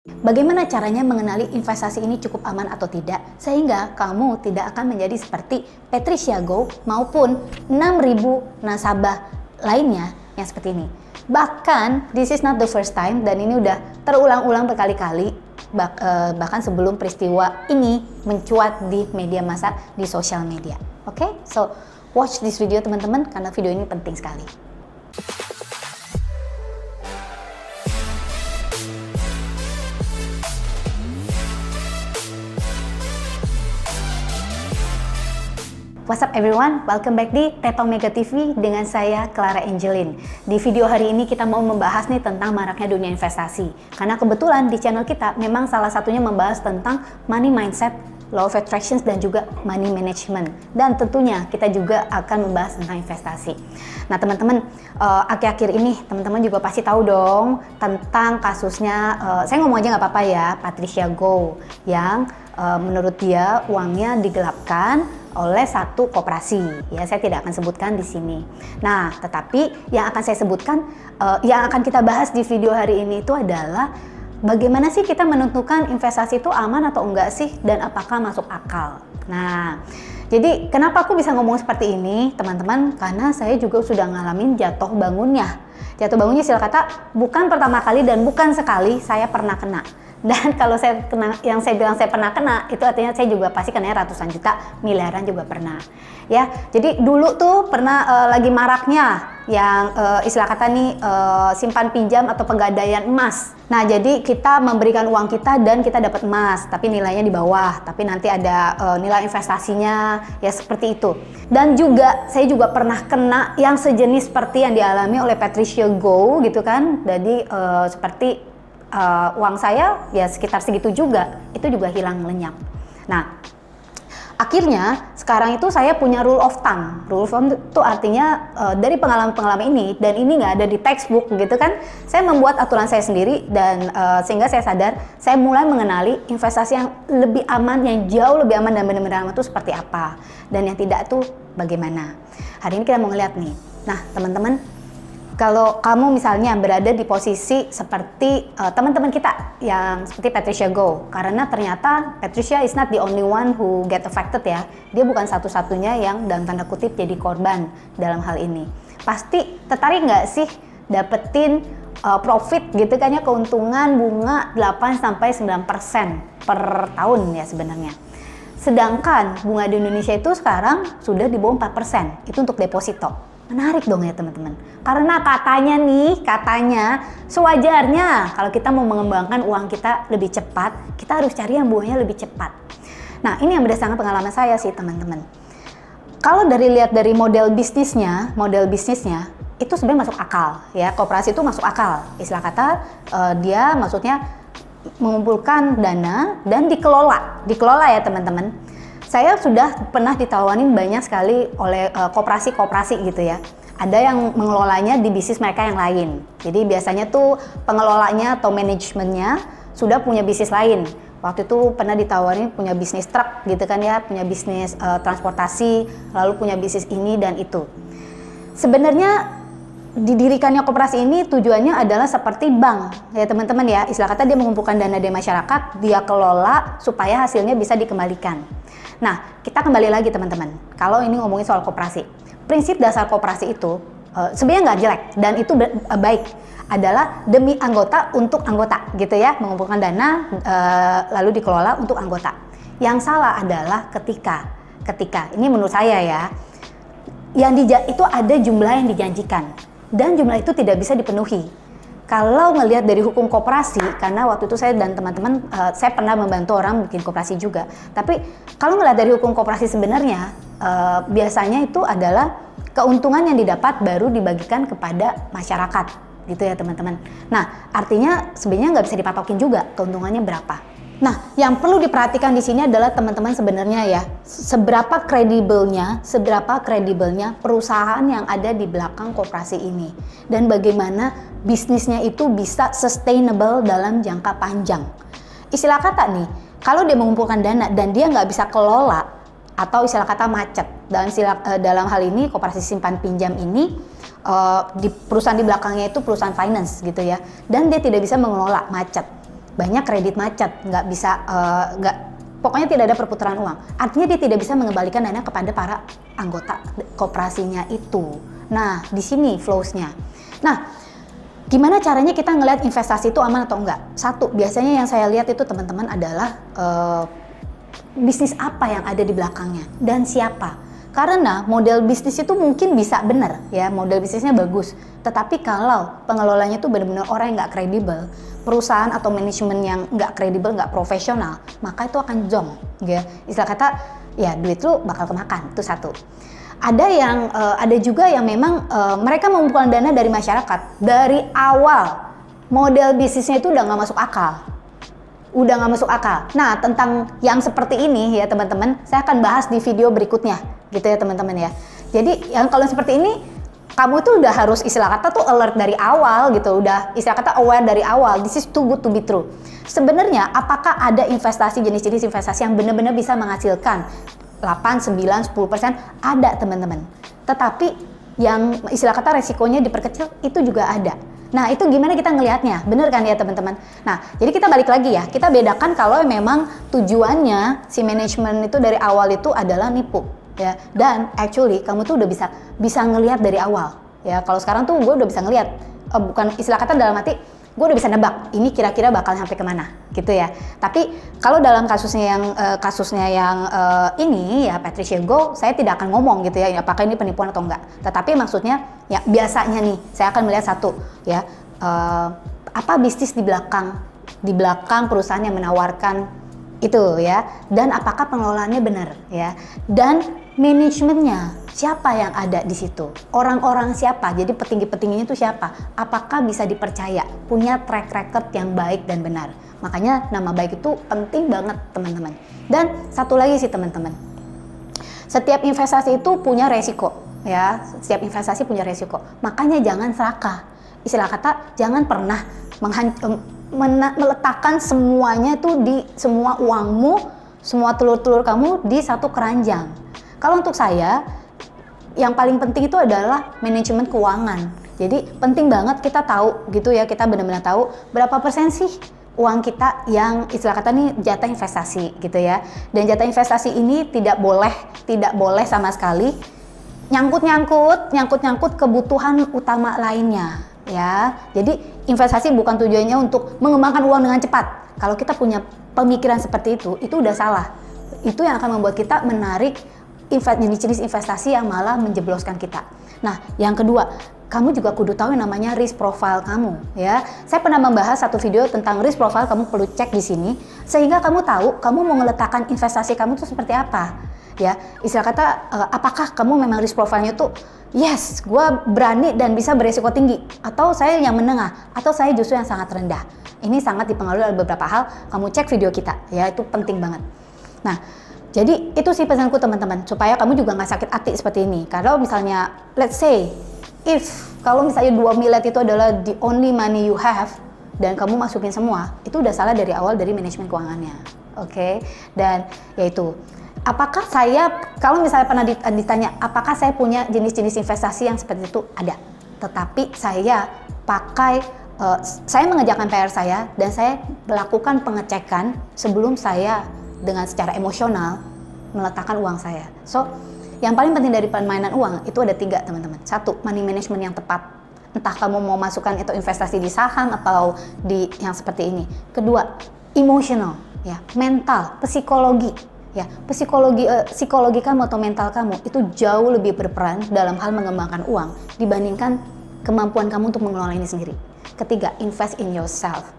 Bagaimana caranya mengenali investasi ini cukup aman atau tidak, sehingga kamu tidak akan menjadi seperti Patricia Go maupun 6.000 nasabah lainnya yang seperti ini. Bahkan, this is not the first time, dan ini udah terulang-ulang berkali-kali, bahkan sebelum peristiwa ini mencuat di media massa, di sosial media. Oke, so watch this video teman-teman, karena video ini penting sekali. What's up everyone, welcome back di Teta Omega TV dengan saya Clara Angeline. Di video hari ini kita mau membahas nih tentang maraknya dunia investasi. Karena kebetulan di channel kita memang salah satunya membahas tentang money mindset, law of attraction dan juga money management. Dan tentunya kita juga akan membahas tentang investasi. Nah teman-teman, akhir-akhir ini teman-teman juga pasti tahu dong tentang kasusnya, saya ngomong aja nggak apa-apa ya, Patricia Go yang menurut dia uangnya digelapkan oleh satu koperasi. Ya, saya tidak akan sebutkan di sini. Nah, tetapi yang akan saya sebutkan, yang akan kita bahas di video hari ini itu adalah bagaimana sih kita menentukan investasi itu aman atau enggak sih, dan apakah masuk akal. Nah, jadi kenapa aku bisa ngomong seperti ini, teman-teman? Karena saya juga sudah ngalamin jatuh bangunnya. Jatuh bangunnya istilah kata bukan pertama kali dan bukan sekali, saya pernah kena. Dan kalau saya kena, yang saya bilang saya pernah kena, itu artinya saya juga pasti kena ratusan juta, miliaran juga pernah. Ya, jadi dulu tuh pernah lagi maraknya yang istilah kata nih simpan pinjam atau pegadaian emas. Nah, jadi kita memberikan uang kita dan kita dapat emas, tapi nilainya di bawah, tapi nanti ada nilai investasinya, ya seperti itu. Dan juga saya juga pernah kena yang sejenis seperti yang dialami oleh Patricia Go gitu kan. Jadi seperti uang saya ya sekitar segitu juga, itu juga hilang lenyap. Nah, akhirnya sekarang itu saya punya rule of thumb. Rule of thumb itu artinya dari pengalaman-pengalaman ini, dan ini nggak ada di textbook gitu kan. Saya membuat aturan saya sendiri, dan sehingga saya sadar saya mulai mengenali investasi yang lebih aman, yang jauh lebih aman dan benar-benar aman itu seperti apa, dan yang tidak tuh bagaimana. Hari ini kita mau ngeliat nih. Nah teman-teman, kalau kamu misalnya berada di posisi seperti teman-teman kita yang seperti Patricia Go, karena ternyata Patricia is not the only one who get affected ya. Dia bukan satu-satunya yang dalam tanda kutip jadi korban dalam hal ini. Pasti tertarik nggak sih dapetin profit gitu kan ya, keuntungan bunga 8-9% per tahun ya sebenarnya. Sedangkan bunga di Indonesia itu sekarang sudah di bawah 4%, itu untuk deposito. Menarik dong ya teman-teman, karena katanya sewajarnya kalau kita mau mengembangkan uang kita lebih cepat, kita harus cari yang bunganya lebih cepat. Nah ini yang berdasarkan pengalaman saya sih teman-teman. Kalau lihat dari model bisnisnya itu sebenarnya masuk akal ya, koperasi itu masuk akal. Istilah kata dia maksudnya mengumpulkan dana dan dikelola ya teman-teman. Saya sudah pernah ditawarin banyak sekali oleh koperasi-koperasi gitu ya. Ada yang mengelolanya di bisnis mereka yang lain. Jadi biasanya tuh pengelolanya atau manajemennya sudah punya bisnis lain. Waktu itu pernah ditawarin punya bisnis truk gitu kan ya, punya bisnis transportasi, lalu punya bisnis ini dan itu. Sebenarnya didirikannya koperasi ini tujuannya adalah seperti bank ya teman-teman ya. Istilah kata dia mengumpulkan dana dari masyarakat, dia kelola supaya hasilnya bisa dikembalikan. Nah, kita kembali lagi teman-teman. Kalau ini ngomongin soal koperasi, prinsip dasar koperasi itu sebenarnya nggak jelek dan itu baik, adalah demi anggota untuk anggota gitu ya, mengumpulkan dana lalu dikelola untuk anggota. Yang salah adalah ketika ini menurut saya ya, itu ada jumlah yang dijanjikan dan jumlah itu tidak bisa dipenuhi. Kalau ngelihat dari hukum koperasi, karena waktu itu saya dan teman-teman, saya pernah membantu orang bikin koperasi juga. Tapi kalau ngelihat dari hukum koperasi sebenarnya, biasanya itu adalah keuntungan yang didapat baru dibagikan kepada masyarakat, gitu ya teman-teman. Nah, artinya sebenarnya nggak bisa dipatokin juga keuntungannya berapa. Nah, yang perlu diperhatikan di sini adalah teman-teman sebenarnya ya, seberapa kredibelnya perusahaan yang ada di belakang koperasi ini, dan bagaimana bisnisnya itu bisa sustainable dalam jangka panjang. Istilah kata nih, kalau dia mengumpulkan dana dan dia nggak bisa kelola atau istilah kata macet, dalam hal ini koperasi simpan pinjam ini di perusahaan di belakangnya itu perusahaan finance gitu ya, dan dia tidak bisa mengelola macet. banyak kredit macet, nggak bisa, pokoknya tidak ada perputaran uang. Artinya dia tidak bisa mengembalikan dana kepada para anggota koperasinya itu. Nah, di sini flows-nya. Nah, gimana caranya kita ngelihat investasi itu aman atau enggak? Satu, biasanya yang saya lihat itu teman-teman adalah bisnis apa yang ada di belakangnya dan siapa. Karena model bisnis itu mungkin bisa benar ya, model bisnisnya bagus. Tetapi kalau pengelolanya itu benar-benar orang yang nggak kredibel, perusahaan atau manajemen yang nggak kredibel, nggak profesional, maka itu akan jong. Ya. Istilah kata, ya duit lu bakal kemakan, itu satu. Ada juga yang memang mereka mengumpulkan dana dari masyarakat. Dari awal, model bisnisnya itu udah nggak masuk akal. Nah, tentang yang seperti ini ya teman-teman, saya akan bahas di video berikutnya gitu ya teman-teman ya. Jadi yang kalau seperti ini, kamu tuh udah harus istilah kata tuh alert dari awal gitu, udah istilah kata aware dari awal. This is too good to be true. Sebenarnya apakah ada investasi, jenis-jenis investasi yang benar-benar bisa menghasilkan 8, 9, 10%? Ada teman-teman. Tetapi yang istilah kata resikonya diperkecil itu juga ada. Nah, itu gimana kita ngelihatnya? Bener kan ya teman-teman? Nah, jadi kita balik lagi ya. Kita bedakan kalau memang tujuannya si manajemen itu dari awal itu adalah nipu, ya. Dan actually kamu tuh udah bisa ngelihat dari awal, ya. Kalau sekarang tuh gue udah bisa ngelihat, bukan istilah kata dalam arti gue udah bisa nebak ini kira-kira bakal sampai kemana, gitu ya. Tapi kalau dalam kasusnya yang ini ya Patricia Go, saya tidak akan ngomong gitu ya, apakah ini penipuan atau enggak. Tetapi maksudnya ya biasanya nih saya akan melihat satu ya, apa bisnis di belakang perusahaan yang menawarkan itu ya, dan apakah pengelolaannya benar ya, dan manajemennya siapa yang ada di situ, orang-orang siapa, jadi petinggi-petingginya itu siapa, apakah bisa dipercaya, punya track record yang baik dan benar. Makanya nama baik itu penting banget teman-teman. Dan satu lagi sih teman-teman, setiap investasi itu punya resiko ya, setiap investasi punya resiko, makanya jangan serakah. Istilah kata, jangan pernah meletakkan semuanya itu di semua uangmu, semua telur-telur kamu di satu keranjang. Kalau untuk saya, yang paling penting itu adalah manajemen keuangan. Jadi penting banget kita tahu gitu ya, kita benar-benar tahu berapa persen sih uang kita yang istilah kata nih jatah investasi gitu ya. Dan jatah investasi ini tidak boleh sama sekali nyangkut kebutuhan utama lainnya. Ya, jadi investasi bukan tujuannya untuk mengembangkan uang dengan cepat. Kalau kita punya pemikiran seperti itu udah salah. Itu yang akan membuat kita menarik jenis-jenis investasi yang malah menjebloskan kita. Nah, yang kedua, kamu juga kudu tahu yang namanya risk profile kamu, ya. Saya pernah membahas satu video tentang risk profile, kamu perlu cek di sini, sehingga kamu tahu kamu mau meletakkan investasi kamu itu seperti apa, ya. Istilah kata, apakah kamu memang risk profile-nya tuh yes, gue berani dan bisa beresiko tinggi, atau saya yang menengah, atau saya justru yang sangat rendah. Ini sangat dipengaruhi oleh beberapa hal. Kamu cek video kita, ya, itu penting banget. Nah, jadi itu sih pesanku teman-teman, supaya kamu juga nggak sakit hati seperti ini. Kalau misalnya, let's say, kalau misalnya 2 miliar itu adalah the only money you have, dan kamu masukin semua, itu udah salah dari awal dari manajemen keuangannya, oke? Dan yaitu, apakah saya, kalau misalnya pernah ditanya, apakah saya punya jenis-jenis investasi yang seperti itu? Ada. Tetapi saya saya mengerjakan PR saya dan saya melakukan pengecekan sebelum saya dengan secara emosional meletakkan uang saya. So, yang paling penting dari permainan uang itu ada 3 teman-teman. 1, money management yang tepat. Entah kamu mau masukkan itu investasi di saham atau di yang seperti ini. Kedua, emotional, ya, mental, psikologi. Ya, psikologi kamu atau mental kamu itu jauh lebih berperan dalam hal mengembangkan uang dibandingkan kemampuan kamu untuk mengelola ini sendiri. Ketiga, invest in yourself.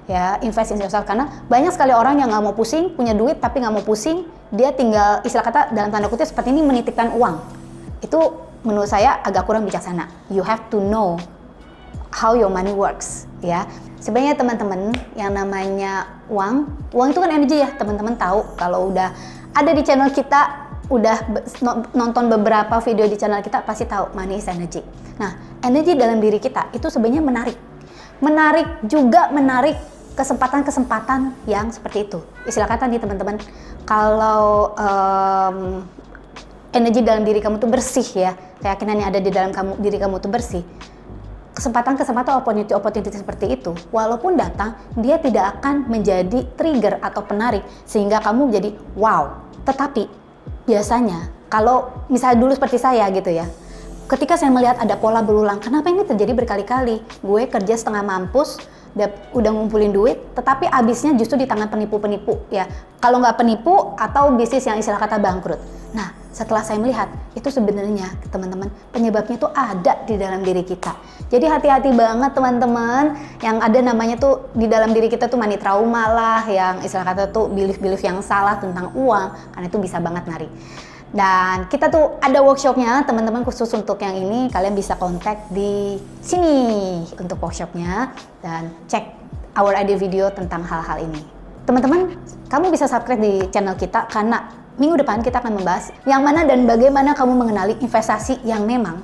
Ya, invest in yourself, karena banyak sekali orang yang nggak mau pusing, punya duit tapi nggak mau pusing, dia tinggal istilah kata dalam tanda kutip seperti ini menitipkan uang. Itu menurut saya agak kurang bijaksana. You have to know how your money works, ya. Sebenarnya teman-teman, yang namanya uang itu kan energi ya, teman-teman tahu kalau udah ada di channel kita, udah nonton beberapa video di channel kita, pasti tahu money is energy. Nah, energi dalam diri kita itu sebenarnya menarik kesempatan-kesempatan yang seperti itu. Istilah kata nih teman-teman, kalau energi dalam diri kamu tuh bersih ya, keyakinan yang ada di dalam diri kamu tuh bersih, kesempatan-kesempatan opportunity seperti itu, walaupun datang, dia tidak akan menjadi trigger atau penarik sehingga kamu jadi wow. Tetapi biasanya kalau misalnya dulu seperti saya gitu ya, ketika saya melihat ada pola berulang, kenapa ini terjadi berkali-kali? Gue kerja setengah mampus, udah ngumpulin duit, tetapi abisnya justru di tangan penipu-penipu ya. Kalau nggak penipu atau bisnis yang istilah kata bangkrut. Nah, setelah saya melihat, itu sebenarnya teman-teman penyebabnya itu ada di dalam diri kita. Jadi hati-hati banget teman-teman, yang ada namanya tuh di dalam diri kita tuh money trauma lah, yang istilah kata tuh belief-belief yang salah tentang uang, karena itu bisa banget narik. Dan kita tuh ada workshopnya teman-teman khusus untuk yang ini, kalian bisa kontak di sini untuk workshopnya dan cek our idea video tentang hal-hal ini. Teman-teman, kamu bisa subscribe di channel kita karena minggu depan kita akan membahas yang mana dan bagaimana kamu mengenali investasi yang memang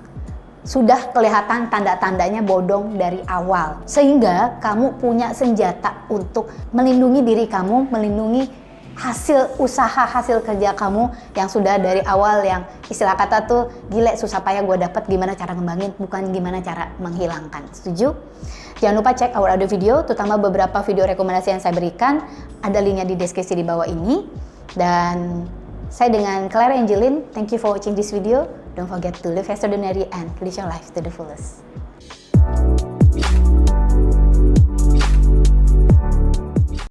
sudah kelihatan tanda-tandanya bodong dari awal. Sehingga kamu punya senjata untuk melindungi diri kamu, melindungi hasil usaha, hasil kerja kamu yang sudah dari awal, yang istilah kata tuh gile susah payah gue dapat, gimana cara ngembangin, bukan gimana cara menghilangkan. Setuju? Jangan lupa cek our audio video, terutama beberapa video rekomendasi yang saya berikan, ada linknya di deskripsi di bawah ini. Dan saya dengan Clara Angelin, thank you for watching this video. Don't forget to live extraordinary and live your life to the fullest.